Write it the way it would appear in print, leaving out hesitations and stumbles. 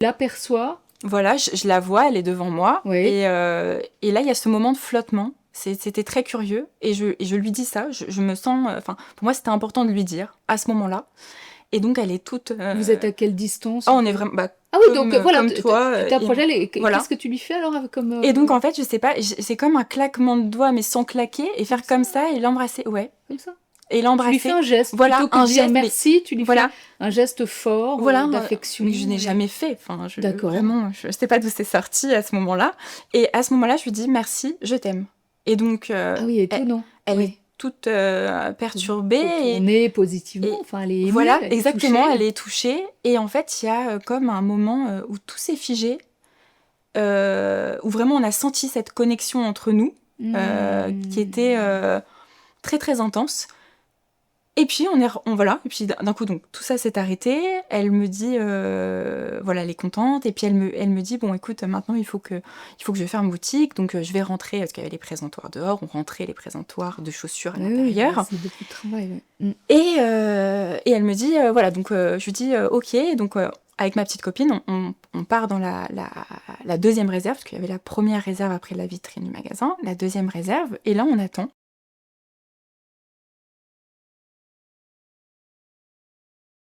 L'aperçois. Voilà, je la vois, elle est devant moi. Oui. Et là, il y a ce moment de flottement. C'était très curieux. Et je lui dis ça. Je me sens... Enfin, pour moi, c'était important de lui dire à ce moment-là. Et donc, elle est toute... Vous êtes à quelle distance Oh, un on est peu? vraiment... Bah, Ah oui, donc voilà, comme toi. tu t'approches d'elle et Voilà. qu'est-ce que tu lui fais alors comme... Et donc, en fait, je sais pas, c'est comme un claquement de doigts, mais sans claquer, et faire comme ça, et l'embrasser. Ouais. Comme ça. Et Tu lui fais l'embrasser. un geste, Voilà, plutôt que un de dire geste, mais merci, tu lui fais voilà. un geste fort Voilà, d'affection. mais je n'ai jamais fait. Enfin, D'accord. Vraiment, je sais pas d'où c'est sorti à ce moment-là. Et à ce moment-là, je lui dis merci, je t'aime. Et donc, Ah oui, étonnant. elle est Oui. toute perturbée. Retournée positivement, Et enfin elle est émue, voilà, elle est exactement, touchée. elle est touchée. Et en fait, il y a comme un moment où tout s'est figé, où vraiment on a senti cette connexion entre nous, qui était très très intense. Et puis voilà, et puis d'un coup donc tout ça s'est arrêté. Elle me dit voilà, elle est contente, et puis elle me dit bon écoute, maintenant il faut que je ferme boutique, donc je vais rentrer parce qu'il y avait les présentoirs dehors, on rentrait les présentoirs de chaussures à l'intérieur. C'est beaucoup de travail. Ouais. Et elle me dit voilà, donc je lui dis ok, donc avec ma petite copine, on part dans la deuxième réserve, parce qu'il y avait la première réserve après la vitrine du magasin, la deuxième réserve, et là on attend.